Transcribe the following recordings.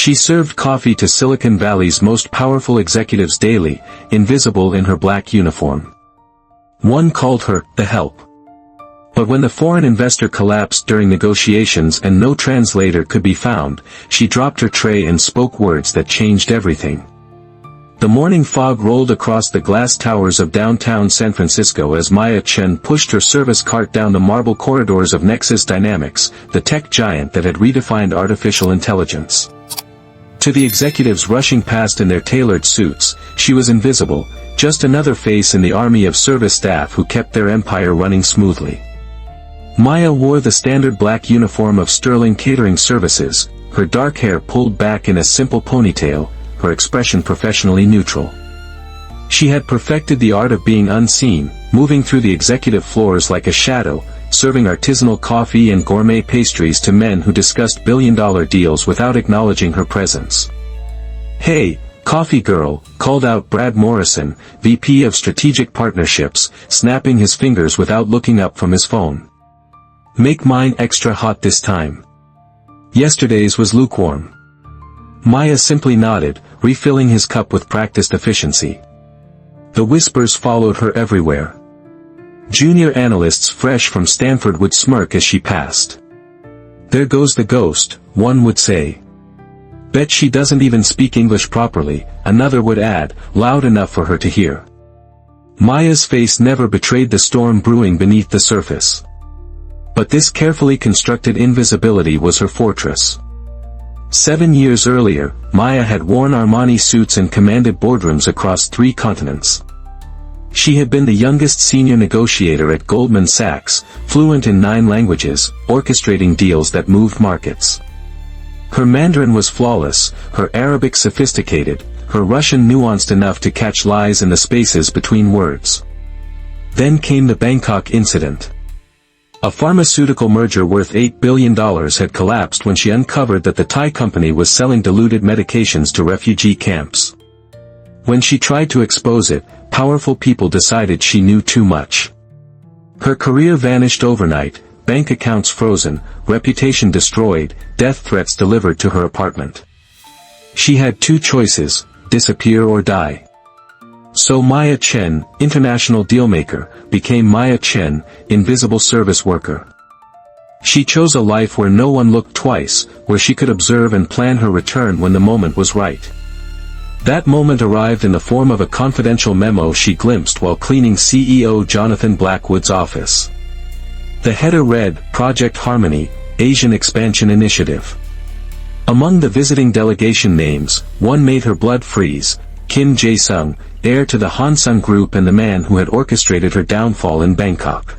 She served coffee to Silicon Valley's most powerful executives daily, invisible in her black uniform. One called her, the help. But when the foreign investor collapsed during negotiations and no translator could be found, she dropped her tray and spoke words that changed everything. The morning fog rolled across the glass towers of downtown San Francisco as Maya Chen pushed her service cart down the marble corridors of Nexus Dynamics, the tech giant that had redefined artificial intelligence. To the executives rushing past in their tailored suits, she was invisible, just another face in the army of service staff who kept their empire running smoothly. Maya wore the standard black uniform of Sterling Catering Services, her dark hair pulled back in a simple ponytail, her expression professionally neutral. She had perfected the art of being unseen, moving through the executive floors like a shadow, serving artisanal coffee and gourmet pastries to men who discussed billion-dollar deals without acknowledging her presence. "Hey, coffee girl," called out Brad Morrison, VP of Strategic Partnerships, snapping his fingers without looking up from his phone. "Make mine extra hot this time. Yesterday's was lukewarm." Maya simply nodded, refilling his cup with practiced efficiency. The whispers followed her everywhere. Junior analysts fresh from Stanford would smirk as she passed. "There goes the ghost," one would say. "Bet she doesn't even speak English properly," another would add, loud enough for her to hear. Maya's face never betrayed the storm brewing beneath the surface. But this carefully constructed invisibility was her fortress. 7 years earlier, Maya had worn Armani suits and commanded boardrooms across 3 continents. She had been the youngest senior negotiator at Goldman Sachs, fluent in 9 languages, orchestrating deals that moved markets. Her Mandarin was flawless, her Arabic sophisticated, her Russian nuanced enough to catch lies in the spaces between words. Then came the Bangkok incident. A pharmaceutical merger worth $8 billion had collapsed when she uncovered that the Thai company was selling diluted medications to refugee camps. When she tried to expose it, powerful people decided she knew too much. Her career vanished overnight, bank accounts frozen, reputation destroyed, death threats delivered to her apartment. She had 2 choices, disappear or die. So Maya Chen, international dealmaker, became Maya Chen, invisible service worker. She chose a life where no one looked twice, where she could observe and plan her return when the moment was right. That moment arrived in the form of a confidential memo she glimpsed while cleaning CEO Jonathan Blackwood's office. The header read, Project Harmony, Asian Expansion Initiative. Among the visiting delegation names, one made her blood freeze, Kim Jae-sung, heir to the Hansung Group and the man who had orchestrated her downfall in Bangkok.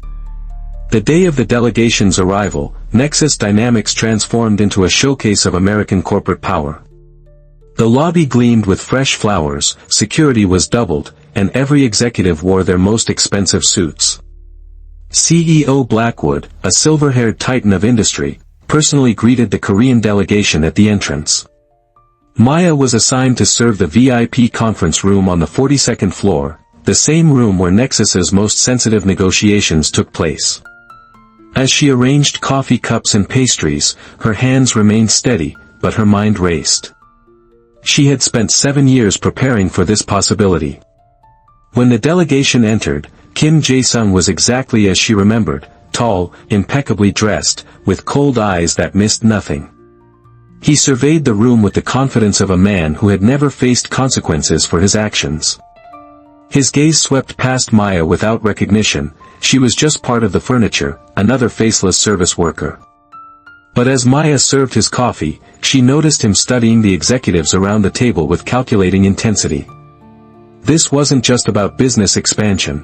The day of the delegation's arrival, Nexus Dynamics transformed into a showcase of American corporate power. The lobby gleamed with fresh flowers, security was doubled, and every executive wore their most expensive suits. CEO Blackwood, a silver-haired titan of industry, personally greeted the Korean delegation at the entrance. Maya was assigned to serve the VIP conference room on the 42nd floor, the same room where Nexus's most sensitive negotiations took place. As she arranged coffee cups and pastries, her hands remained steady, but her mind raced. She had spent 7 years preparing for this possibility. When the delegation entered, Kim Jae-sung was exactly as she remembered, tall, impeccably dressed, with cold eyes that missed nothing. He surveyed the room with the confidence of a man who had never faced consequences for his actions. His gaze swept past Maya without recognition, she was just part of the furniture, another faceless service worker. But as Maya served his coffee, she noticed him studying the executives around the table with calculating intensity. This wasn't just about business expansion.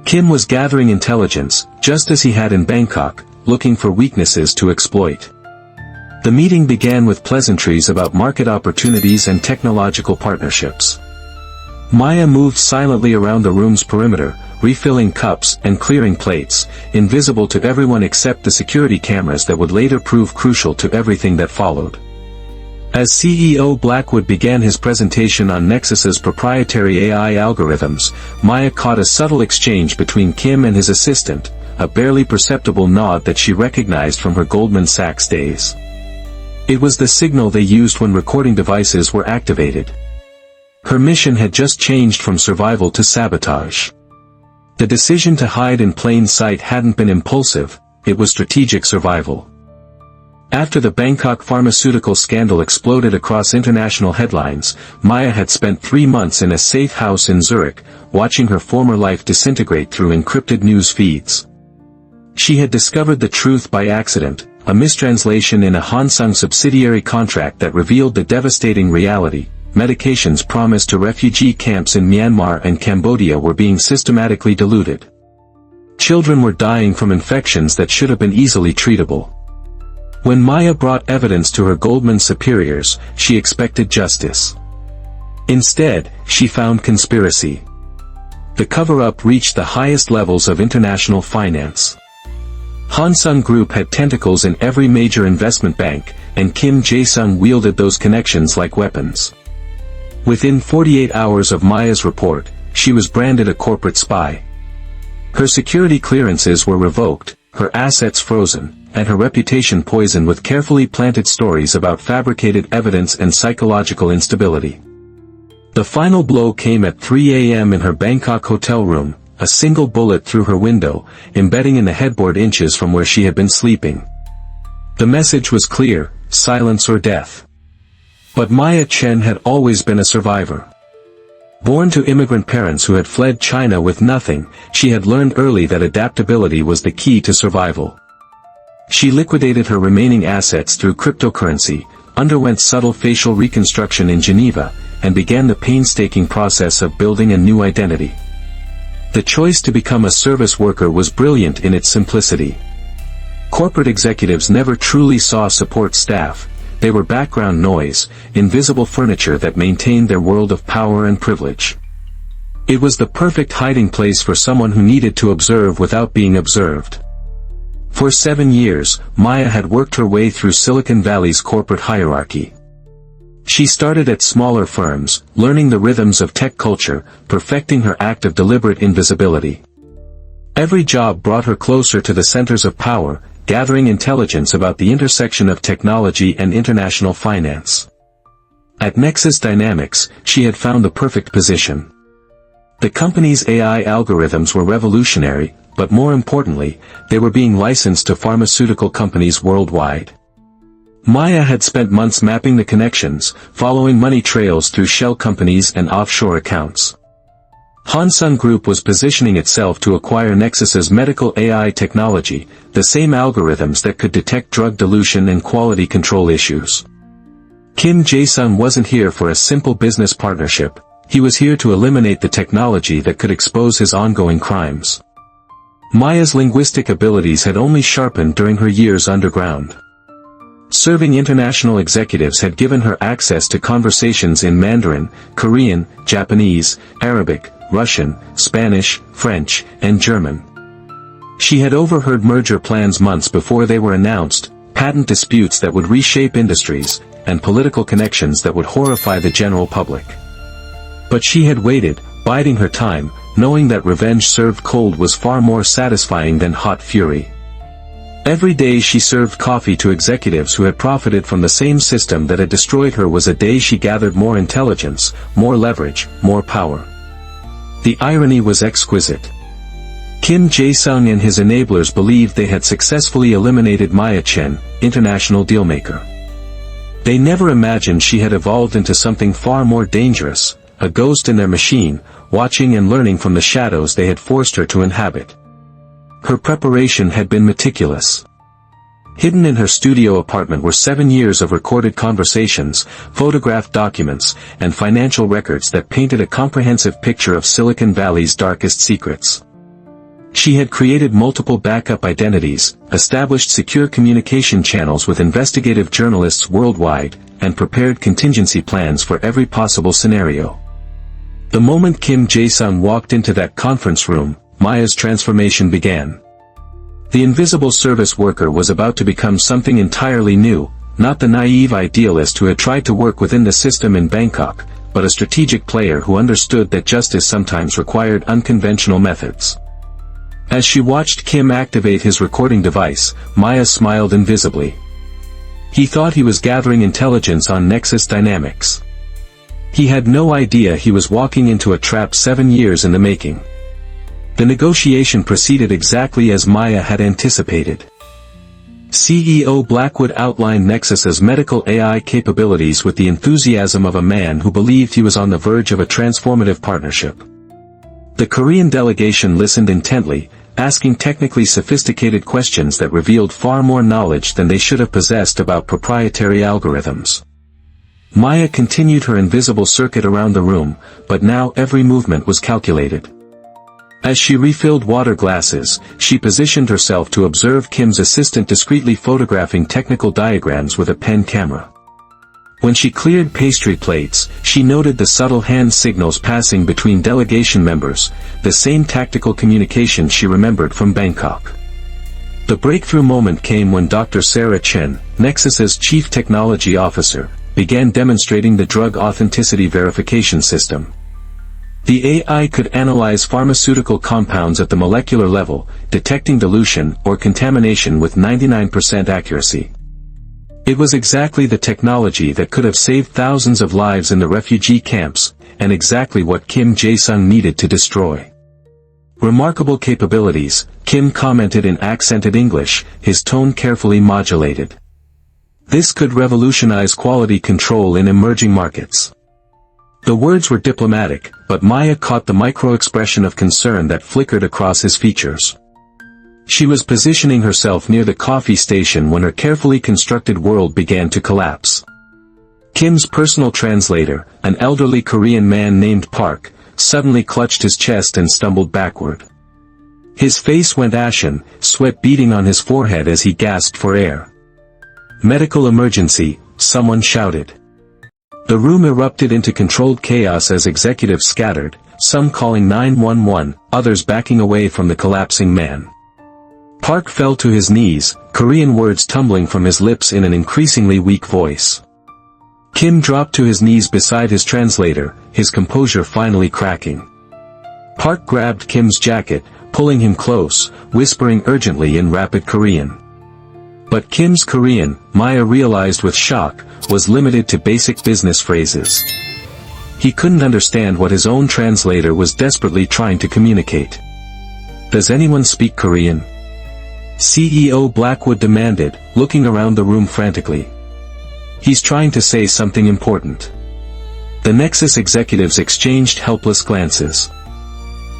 Kim was gathering intelligence, just as he had in Bangkok, looking for weaknesses to exploit. The meeting began with pleasantries about market opportunities and technological partnerships. Maya moved silently around the room's perimeter, refilling cups and clearing plates, invisible to everyone except the security cameras that would later prove crucial to everything that followed. As CEO Blackwood began his presentation on Nexus's proprietary AI algorithms, Maya caught a subtle exchange between Kim and his assistant, a barely perceptible nod that she recognized from her Goldman Sachs days. It was the signal they used when recording devices were activated. Her mission had just changed from survival to sabotage. The decision to hide in plain sight hadn't been impulsive, it was strategic survival. After the Bangkok pharmaceutical scandal exploded across international headlines, Maya had spent 3 months in a safe house in Zurich, watching her former life disintegrate through encrypted news feeds. She had discovered the truth by accident, a mistranslation in a Hansung subsidiary contract that revealed the devastating reality. Medications promised to refugee camps in Myanmar and Cambodia were being systematically diluted. Children were dying from infections that should have been easily treatable. When Maya brought evidence to her Goldman superiors, she expected justice. Instead, she found conspiracy. The cover-up reached the highest levels of international finance. Hansung Group had tentacles in every major investment bank, and Kim Jae-sung wielded those connections like weapons. Within 48 hours of Maya's report, she was branded a corporate spy. Her security clearances were revoked, her assets frozen, and her reputation poisoned with carefully planted stories about fabricated evidence and psychological instability. The final blow came at 3 a.m. in her Bangkok hotel room, a single bullet through her window, embedding in the headboard inches from where she had been sleeping. The message was clear: silence or death. But Maya Chen had always been a survivor. Born to immigrant parents who had fled China with nothing, she had learned early that adaptability was the key to survival. She liquidated her remaining assets through cryptocurrency, underwent subtle facial reconstruction in Geneva, and began the painstaking process of building a new identity. The choice to become a service worker was brilliant in its simplicity. Corporate executives never truly saw support staff. They were background noise, invisible furniture that maintained their world of power and privilege. It was the perfect hiding place for someone who needed to observe without being observed. For 7 years, Maya had worked her way through Silicon Valley's corporate hierarchy. She started at smaller firms, learning the rhythms of tech culture, perfecting her act of deliberate invisibility. Every job brought her closer to the centers of power, gathering intelligence about the intersection of technology and international finance. At Nexus Dynamics, she had found the perfect position. The company's AI algorithms were revolutionary, but more importantly, they were being licensed to pharmaceutical companies worldwide. Maya had spent months mapping the connections, following money trails through shell companies and offshore accounts. Hansung Group was positioning itself to acquire Nexus's medical AI technology, the same algorithms that could detect drug dilution and quality control issues. Kim Jae-sung wasn't here for a simple business partnership, he was here to eliminate the technology that could expose his ongoing crimes. Maya's linguistic abilities had only sharpened during her years underground. Serving international executives had given her access to conversations in Mandarin, Korean, Japanese, Arabic, Russian, Spanish, French, and German. She had overheard merger plans months before they were announced, patent disputes that would reshape industries, and political connections that would horrify the general public. But she had waited, biding her time, knowing that revenge served cold was far more satisfying than hot fury. Every day she served coffee to executives who had profited from the same system that had destroyed her was a day she gathered more intelligence, more leverage, more power. The irony was exquisite. Kim Jae-sung and his enablers believed they had successfully eliminated Maya Chen, international dealmaker. They never imagined she had evolved into something far more dangerous, a ghost in their machine, watching and learning from the shadows they had forced her to inhabit. Her preparation had been meticulous. Hidden in her studio apartment were 7 years of recorded conversations, photographed documents, and financial records that painted a comprehensive picture of Silicon Valley's darkest secrets. She had created multiple backup identities, established secure communication channels with investigative journalists worldwide, and prepared contingency plans for every possible scenario. The moment Kim Jae-sung walked into that conference room, Maya's transformation began. The invisible service worker was about to become something entirely new, not the naive idealist who had tried to work within the system in Bangkok, but a strategic player who understood that justice sometimes required unconventional methods. As she watched Kim activate his recording device, Maya smiled invisibly. He thought he was gathering intelligence on Nexus Dynamics. He had no idea he was walking into a trap 7 years in the making. The negotiation proceeded exactly as Maya had anticipated. CEO Blackwood outlined Nexus's medical AI capabilities with the enthusiasm of a man who believed he was on the verge of a transformative partnership. The Korean delegation listened intently, asking technically sophisticated questions that revealed far more knowledge than they should have possessed about proprietary algorithms. Maya continued her invisible circuit around the room, but now every movement was calculated. As she refilled water glasses, she positioned herself to observe Kim's assistant discreetly photographing technical diagrams with a pen camera. When she cleared pastry plates, she noted the subtle hand signals passing between delegation members, the same tactical communication she remembered from Bangkok. The breakthrough moment came when Dr. Sarah Chen, Nexus's chief technology officer, began demonstrating the drug authenticity verification system. The AI could analyze pharmaceutical compounds at the molecular level, detecting dilution or contamination with 99% accuracy. It was exactly the technology that could have saved thousands of lives in the refugee camps, and exactly what Kim Jae-sung needed to destroy. Remarkable capabilities, Kim commented in accented English, his tone carefully modulated. This could revolutionize quality control in emerging markets. The words were diplomatic, but Maya caught the micro-expression of concern that flickered across his features. She was positioning herself near the coffee station when her carefully constructed world began to collapse. Kim's personal translator, an elderly Korean man named Park, suddenly clutched his chest and stumbled backward. His face went ashen, sweat beading on his forehead as he gasped for air. "Medical emergency," someone shouted. The room erupted into controlled chaos as executives scattered, some calling 911, others backing away from the collapsing man. Park fell to his knees, Korean words tumbling from his lips in an increasingly weak voice. Kim dropped to his knees beside his translator, his composure finally cracking. Park grabbed Kim's jacket, pulling him close, whispering urgently in rapid Korean. But Kim's Korean, Maya realized with shock, was limited to basic business phrases. He couldn't understand what his own translator was desperately trying to communicate. "Does anyone speak Korean?" CEO Blackwood demanded, looking around the room frantically. "He's trying to say something important." The Nexus executives exchanged helpless glances.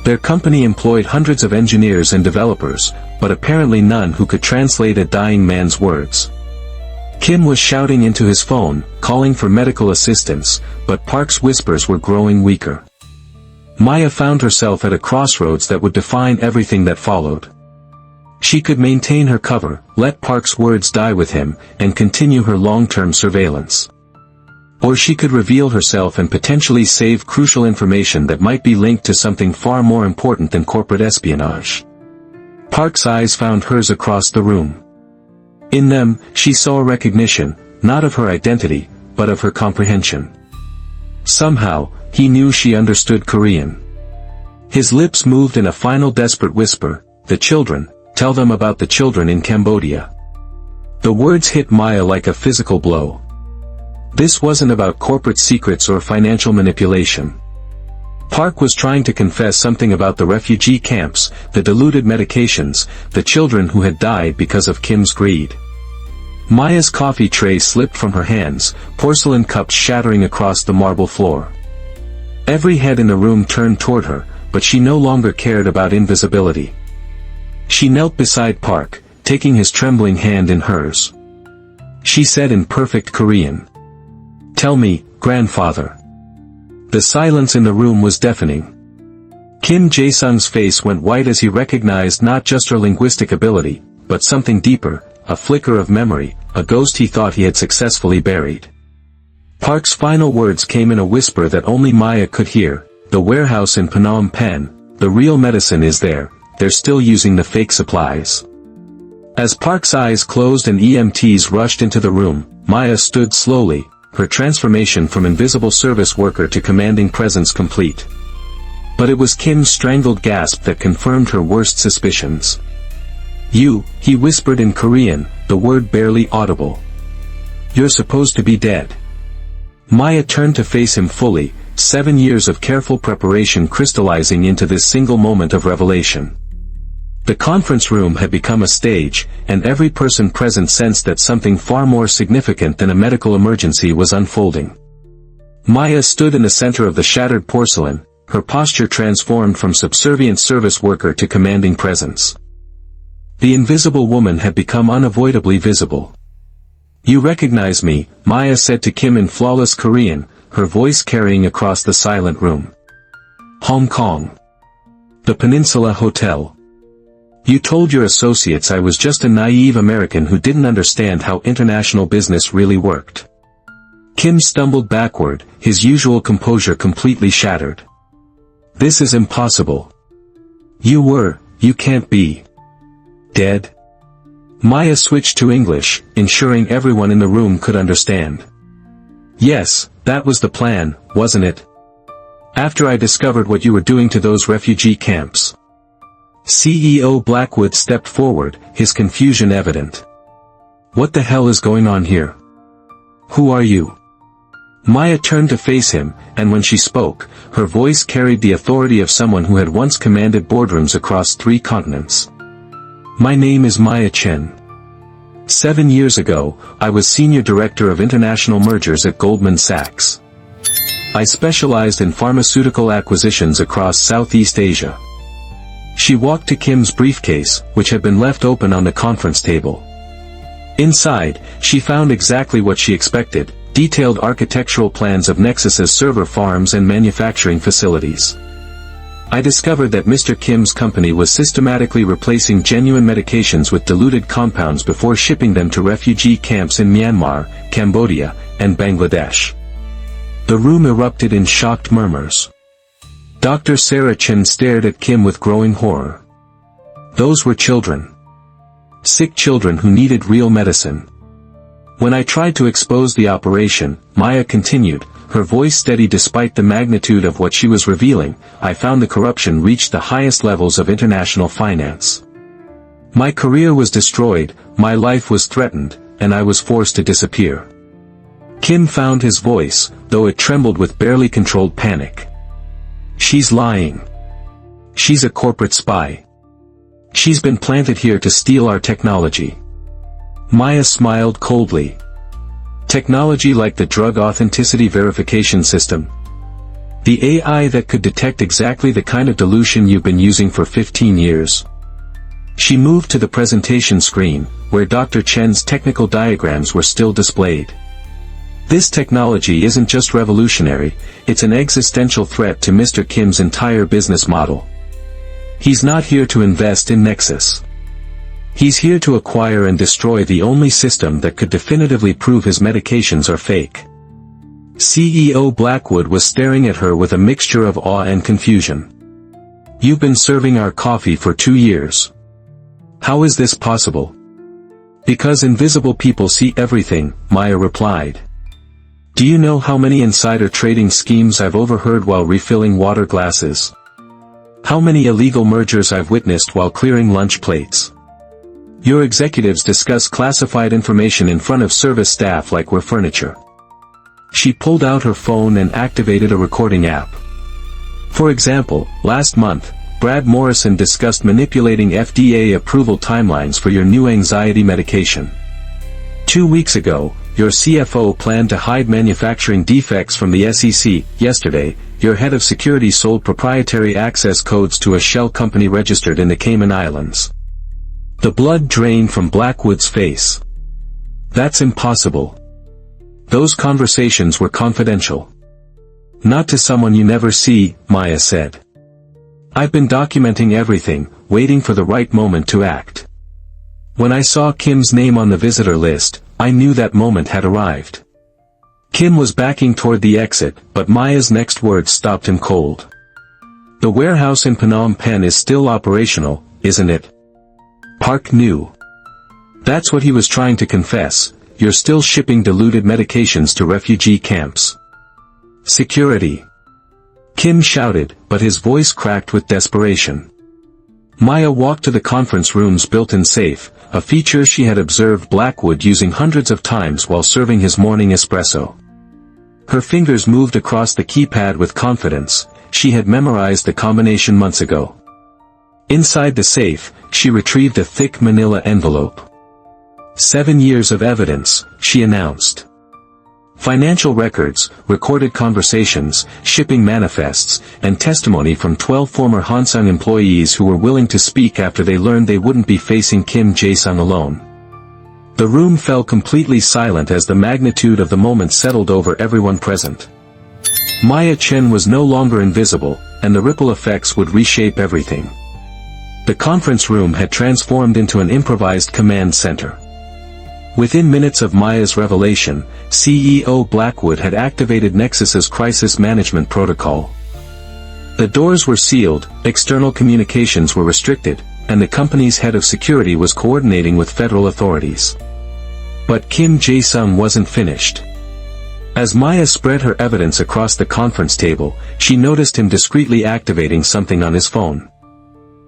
Their company employed hundreds of engineers and developers, but apparently none who could translate a dying man's words. Kim was shouting into his phone, calling for medical assistance, but Park's whispers were growing weaker. Maya found herself at a crossroads that would define everything that followed. She could maintain her cover, let Park's words die with him, and continue her long-term surveillance. Or she could reveal herself and potentially save crucial information that might be linked to something far more important than corporate espionage. Park's eyes found hers across the room. In them, she saw recognition, not of her identity, but of her comprehension. Somehow, he knew she understood Korean. His lips moved in a final desperate whisper, "The children, tell them about the children in Cambodia." The words hit Maya like a physical blow. This wasn't about corporate secrets or financial manipulation. Park was trying to confess something about the refugee camps, the diluted medications, the children who had died because of Kim's greed. Maya's coffee tray slipped from her hands, porcelain cups shattering across the marble floor. Every head in the room turned toward her, but she no longer cared about invisibility. She knelt beside Park, taking his trembling hand in hers. She said in perfect Korean, "Tell me, grandfather." The silence in the room was deafening. Kim Jae-sung's face went white as he recognized not just her linguistic ability, but something deeper, a flicker of memory, a ghost he thought he had successfully buried. Park's final words came in a whisper that only Maya could hear, "The warehouse in Phnom Penh, the real medicine is there, they're still using the fake supplies." As Park's eyes closed and EMTs rushed into the room, Maya stood slowly, her transformation from invisible service worker to commanding presence complete. But it was Kim's strangled gasp that confirmed her worst suspicions. "You," he whispered in Korean, the word barely audible. You're supposed to be dead. Maya turned to face him fully, 7 years of careful preparation crystallizing into this single moment of revelation. The conference room had become a stage, and every person present sensed that something far more significant than a medical emergency was unfolding. Maya stood in the center of the shattered porcelain, her posture transformed from subservient service worker to commanding presence. The invisible woman had become unavoidably visible. "You recognize me," Maya said to Kim in flawless Korean, her voice carrying across the silent room. "Hong Kong. The Peninsula Hotel. You told your associates I was just a naive American who didn't understand how international business really worked." Kim stumbled backward, his usual composure completely shattered. "This is impossible. You can't be dead?" Maya switched to English, ensuring everyone in the room could understand. "Yes, that was the plan, wasn't it? After I discovered what you were doing to those refugee camps." CEO Blackwood stepped forward, his confusion evident. "What the hell is going on here? Who are you?" Maya turned to face him, and when she spoke, her voice carried the authority of someone who had once commanded boardrooms across 3 continents. "My name is Maya Chen. 7 years ago, I was Senior Director of International Mergers at Goldman Sachs. I specialized in pharmaceutical acquisitions across Southeast Asia." She walked to Kim's briefcase, which had been left open on the conference table. Inside, she found exactly what she expected, detailed architectural plans of Nexus's server farms and manufacturing facilities. "I discovered that Mr. Kim's company was systematically replacing genuine medications with diluted compounds before shipping them to refugee camps in Myanmar, Cambodia, and Bangladesh." The room erupted in shocked murmurs. Dr. Sarah Chen stared at Kim with growing horror. Those were children. Sick children who needed real medicine. "When I tried to expose the operation," Maya continued, her voice steady despite the magnitude of what she was revealing, "I found the corruption reached the highest levels of international finance. My career was destroyed, my life was threatened, and I was forced to disappear." Kim found his voice, though it trembled with barely controlled panic. "She's lying. She's a corporate spy. She's been planted here to steal our technology." Maya smiled coldly. "Technology like the drug authenticity verification system? The AI that could detect exactly the kind of dilution you've been using for 15 years. She moved to the presentation screen, where Dr. Chen's technical diagrams were still displayed. "This technology isn't just revolutionary, it's an existential threat to Mr. Kim's entire business model. He's not here to invest in Nexus. He's here to acquire and destroy the only system that could definitively prove his medications are fake." CEO Blackwood was staring at her with a mixture of awe and confusion. "You've been serving our coffee for 2 years. How is this possible?" "Because invisible people see everything," Maya replied. "Do you know how many insider trading schemes I've overheard while refilling water glasses? How many illegal mergers I've witnessed while clearing lunch plates? Your executives discuss classified information in front of service staff like we're furniture." She pulled out her phone and activated a recording app. "For example, last month, Brad Morrison discussed manipulating FDA approval timelines for your new anxiety medication. 2 weeks ago, your CFO planned to hide manufacturing defects from the SEC. Yesterday, your head of security sold proprietary access codes to a shell company registered in the Cayman Islands." The blood drained from Blackwood's face. "That's impossible. Those conversations were confidential." "Not to someone you never see," Maya said. "I've been documenting everything, waiting for the right moment to act. When I saw Kim's name on the visitor list, I knew that moment had arrived." Kim was backing toward the exit, but Maya's next words stopped him cold. "The warehouse in Phnom Penh is still operational, isn't it?" Park knew. That's what he was trying to confess, "You're still shipping diluted medications to refugee camps." "Security!" Kim shouted, but his voice cracked with desperation. Maya walked to the conference room's built-in safe, a feature she had observed Blackwood using hundreds of times while serving his morning espresso. Her fingers moved across the keypad with confidence. She had memorized the combination months ago. Inside the safe, she retrieved a thick manila envelope. 7 years of evidence, she announced. Financial records, recorded conversations, shipping manifests, and testimony from 12 former Hansung employees who were willing to speak after they learned they wouldn't be facing Kim Jae-sung alone. The room fell completely silent as the magnitude of the moment settled over everyone present. Maya Chen was no longer invisible, and the ripple effects would reshape everything. The conference room had transformed into an improvised command center. Within minutes of Maya's revelation, CEO Blackwood had activated Nexus's crisis management protocol. The doors were sealed, external communications were restricted, and the company's head of security was coordinating with federal authorities. But Kim Jae-sung wasn't finished. As Maya spread her evidence across the conference table, she noticed him discreetly activating something on his phone.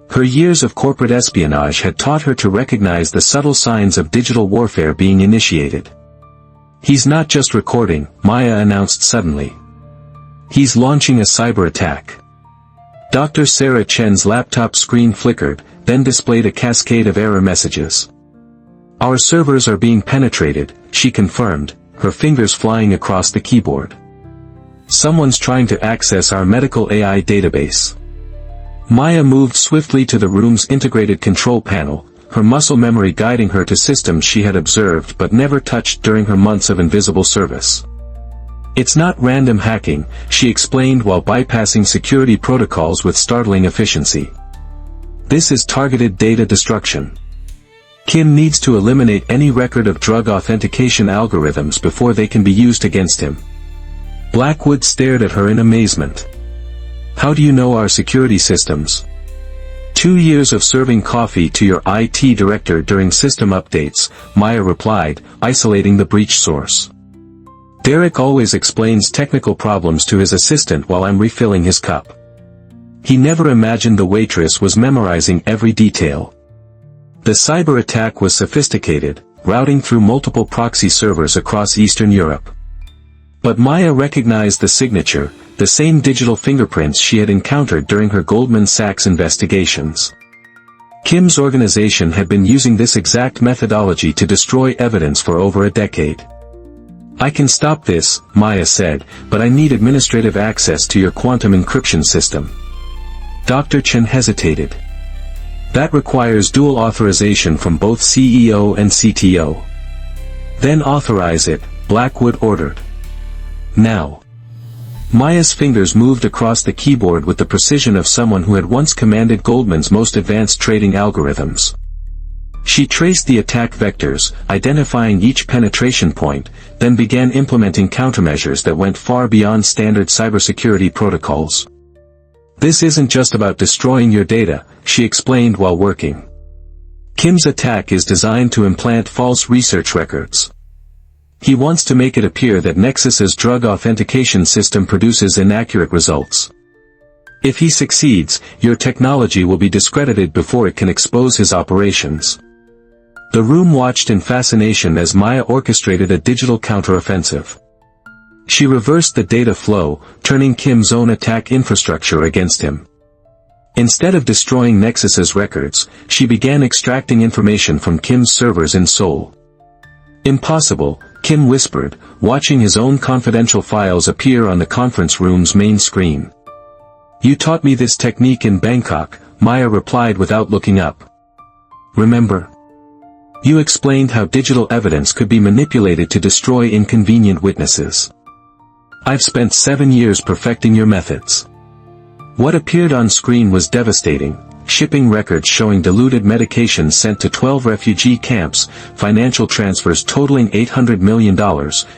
Her years of corporate espionage had taught her to recognize the subtle signs of digital warfare being initiated. "He's not just recording," Maya announced suddenly. "He's launching a cyber attack." Dr. Sarah Chen's laptop screen flickered, then displayed a cascade of error messages. "Our servers are being penetrated," she confirmed, her fingers flying across the keyboard. "Someone's trying to access our medical AI database." Maya moved swiftly to the room's integrated control panel, her muscle memory guiding her to systems she had observed but never touched during her months of invisible service. "It's not random hacking," she explained while bypassing security protocols with startling efficiency. "This is targeted data destruction. Kim needs to eliminate any record of drug authentication algorithms before they can be used against him." Blackwood stared at her in amazement. "How do you know our security systems?" 2 years of serving coffee to your IT director during system updates," Maya replied, isolating the breach source. "Derek always explains technical problems to his assistant while I'm refilling his cup. He never imagined the waitress was memorizing every detail." The cyber attack was sophisticated, routing through multiple proxy servers across Eastern Europe. But Maya recognized the signature, the same digital fingerprints she had encountered during her Goldman Sachs investigations. Kim's organization had been using this exact methodology to destroy evidence for over a decade. "I can stop this," Maya said, "but I need administrative access to your quantum encryption system." Dr. Chen hesitated. "That requires dual authorization from both CEO and CTO." "Then authorize it," Blackwood ordered. "Now." Maya's fingers moved across the keyboard with the precision of someone who had once commanded Goldman's most advanced trading algorithms. She traced the attack vectors, identifying each penetration point, then began implementing countermeasures that went far beyond standard cybersecurity protocols. "This isn't just about destroying your data," she explained while working. "Kim's attack is designed to implant false research records. He wants to make it appear that Nexus's drug authentication system produces inaccurate results. If he succeeds, your technology will be discredited before it can expose his operations." The room watched in fascination as Maya orchestrated a digital counteroffensive. She reversed the data flow, turning Kim's own attack infrastructure against him. Instead of destroying Nexus's records, she began extracting information from Kim's servers in Seoul. "Impossible," Kim whispered, watching his own confidential files appear on the conference room's main screen. "You taught me this technique in Bangkok," Maya replied without looking up. "Remember? You explained how digital evidence could be manipulated to destroy inconvenient witnesses. I've spent 7 years perfecting your methods." What appeared on screen was devastating. Shipping records showing diluted medications sent to 12 refugee camps, financial transfers totaling $800 million,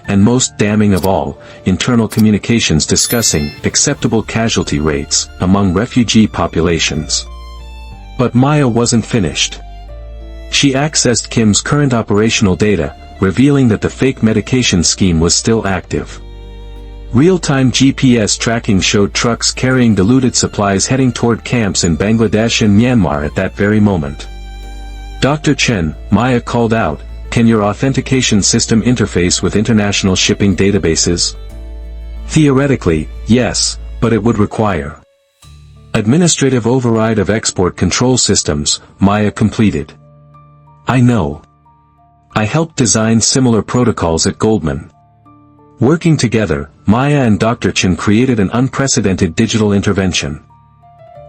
and most damning of all, internal communications discussing acceptable casualty rates among refugee populations. But Maya wasn't finished. She accessed Kim's current operational data, revealing that the fake medication scheme was still active. Real-time GPS tracking showed trucks carrying diluted supplies heading toward camps in Bangladesh and Myanmar at that very moment. Dr. Chen, Maya called out, "Can your authentication system interface with international shipping databases?" Theoretically, yes, but it would require administrative override of export control systems, Maya completed. I know. I helped design similar protocols at Goldman. Working together, Maya and Dr. Chen created an unprecedented digital intervention.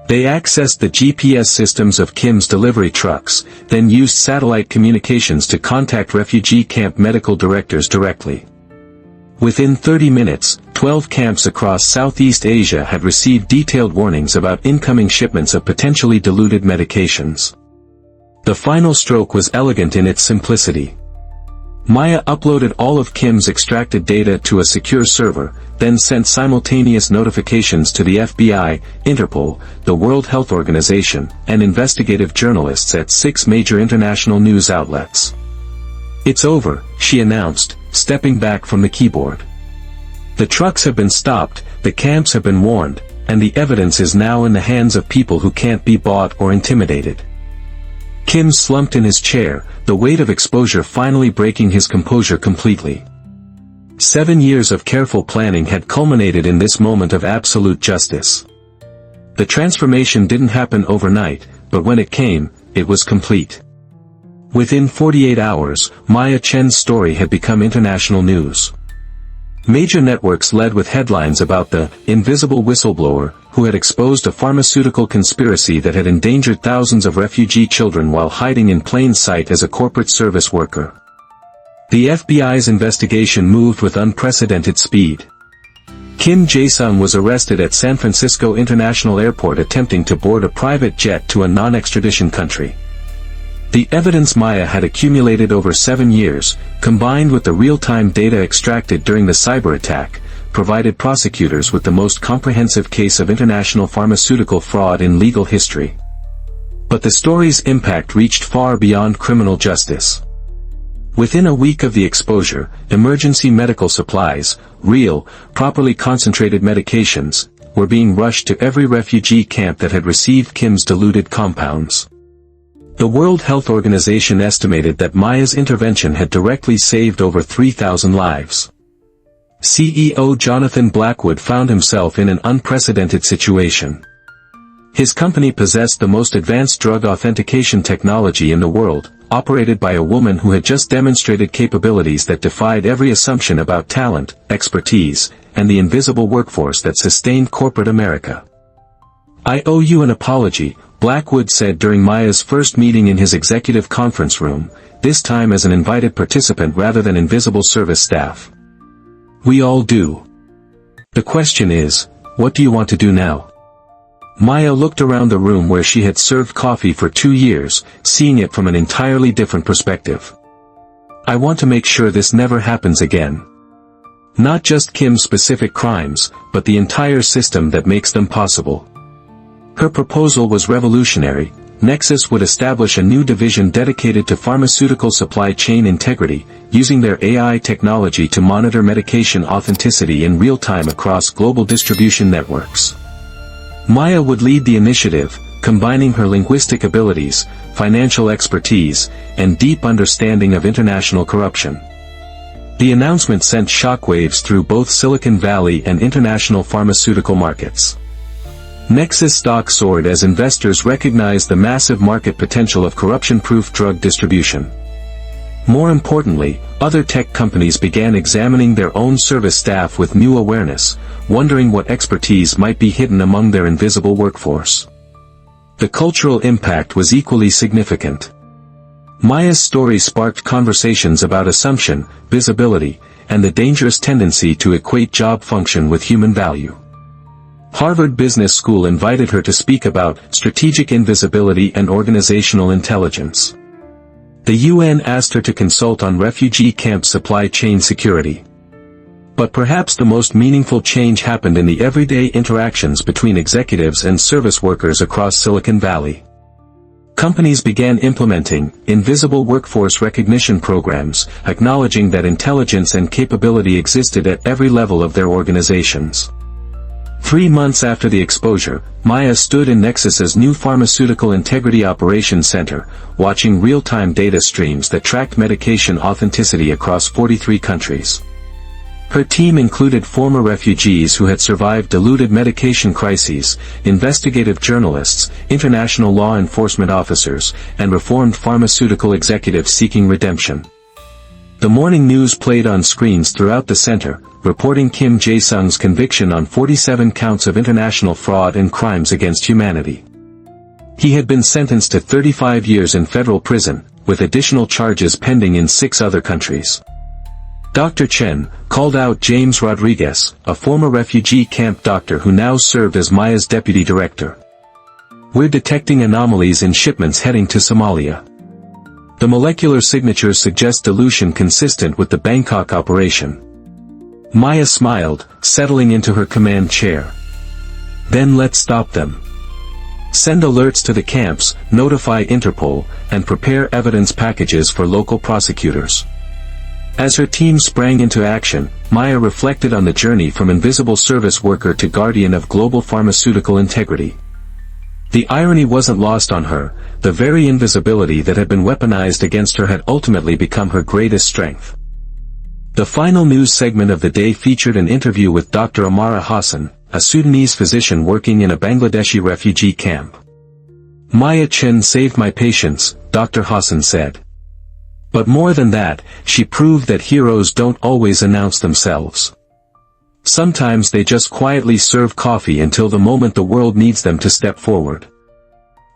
They accessed the GPS systems of Kim's delivery trucks, then used satellite communications to contact refugee camp medical directors directly. Within 30 minutes, 12 camps across Southeast Asia had received detailed warnings about incoming shipments of potentially diluted medications. The final stroke was elegant in its simplicity. Maya uploaded all of Kim's extracted data to a secure server, then sent simultaneous notifications to the FBI, Interpol, the World Health Organization, and investigative journalists at 6 major international news outlets. "It's over," she announced, stepping back from the keyboard. "The trucks have been stopped, the camps have been warned, and the evidence is now in the hands of people who can't be bought or intimidated." Kim slumped in his chair, the weight of exposure finally breaking his composure completely. 7 years of careful planning had culminated in this moment of absolute justice. The transformation didn't happen overnight, but when it came, it was complete. Within 48 hours, Maya Chen's story had become international news. Major networks led with headlines about the invisible whistleblower, who had exposed a pharmaceutical conspiracy that had endangered thousands of refugee children while hiding in plain sight as a corporate service worker. The FBI's investigation moved with unprecedented speed. Kim Jae-sung was arrested at San Francisco International Airport attempting to board a private jet to a non-extradition country. The evidence Maya had accumulated over 7 years, combined with the real-time data extracted during the cyber attack, provided prosecutors with the most comprehensive case of international pharmaceutical fraud in legal history. But the story's impact reached far beyond criminal justice. Within a week of the exposure, emergency medical supplies, real, properly concentrated medications, were being rushed to every refugee camp that had received Kim's diluted compounds. The World Health Organization estimated that Maya's intervention had directly saved over 3,000 lives. CEO Jonathan Blackwood found himself in an unprecedented situation. His company possessed the most advanced drug authentication technology in the world, operated by a woman who had just demonstrated capabilities that defied every assumption about talent, expertise, and the invisible workforce that sustained corporate America. "I owe you an apology," Blackwood said during Maya's first meeting in his executive conference room, this time as an invited participant rather than invisible service staff. "We all do. The question is, what do you want to do now?" Maya looked around the room where she had served coffee for 2 years, seeing it from an entirely different perspective. "I want to make sure this never happens again. Not just Kim's specific crimes, but the entire system that makes them possible." Her proposal was revolutionary. Nexus would establish a new division dedicated to pharmaceutical supply chain integrity, using their AI technology to monitor medication authenticity in real time across global distribution networks. Maya would lead the initiative, combining her linguistic abilities, financial expertise, and deep understanding of international corruption. The announcement sent shockwaves through both Silicon Valley and international pharmaceutical markets. Nexus stock soared as investors recognized the massive market potential of corruption-proof drug distribution. More importantly, other tech companies began examining their own service staff with new awareness, wondering what expertise might be hidden among their invisible workforce. The cultural impact was equally significant. Maya's story sparked conversations about assumption, visibility, and the dangerous tendency to equate job function with human value. Harvard Business School invited her to speak about strategic invisibility and organizational intelligence. The UN asked her to consult on refugee camp supply chain security. But perhaps the most meaningful change happened in the everyday interactions between executives and service workers across Silicon Valley. Companies began implementing invisible workforce recognition programs, acknowledging that intelligence and capability existed at every level of their organizations. 3 months after the exposure, Maya stood in Nexus's new Pharmaceutical Integrity Operations Center, watching real-time data streams that tracked medication authenticity across 43 countries. Her team included former refugees who had survived diluted medication crises, investigative journalists, international law enforcement officers, and reformed pharmaceutical executives seeking redemption. The morning news played on screens throughout the center, reporting Kim Jae-sung's conviction on 47 counts of international fraud and crimes against humanity. He had been sentenced to 35 years in federal prison, with additional charges pending in 6 other countries. Dr. Chen called out James Rodriguez, a former refugee camp doctor who now served as Maya's deputy director. "We're detecting anomalies in shipments heading to Somalia. The molecular signatures suggest dilution consistent with the Bangkok operation." Maya smiled, settling into her command chair. "Then let's stop them. Send alerts to the camps, notify Interpol, and prepare evidence packages for local prosecutors." As her team sprang into action, Maya reflected on the journey from invisible service worker to guardian of global pharmaceutical integrity. The irony wasn't lost on her. The very invisibility that had been weaponized against her had ultimately become her greatest strength. The final news segment of the day featured an interview with Dr. Amara Hassan, a Sudanese physician working in a Bangladeshi refugee camp. "Maya Chen saved my patients," Dr. Hassan said. But more than that, she proved that heroes don't always announce themselves. Sometimes they just quietly serve coffee until the moment the world needs them to step forward.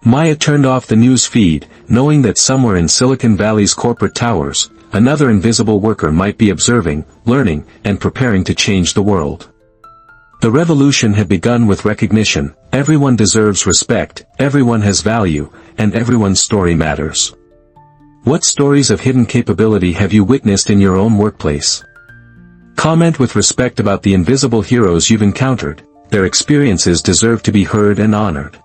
Maya turned off the news feed, knowing that somewhere in Silicon Valley's corporate towers, another invisible worker might be observing, learning, and preparing to change the world. The revolution had begun with recognition. Everyone deserves respect, everyone has value, and everyone's story matters. What stories of hidden capability have you witnessed in your own workplace? Comment with respect about the invisible heroes you've encountered. Their experiences deserve to be heard and honored.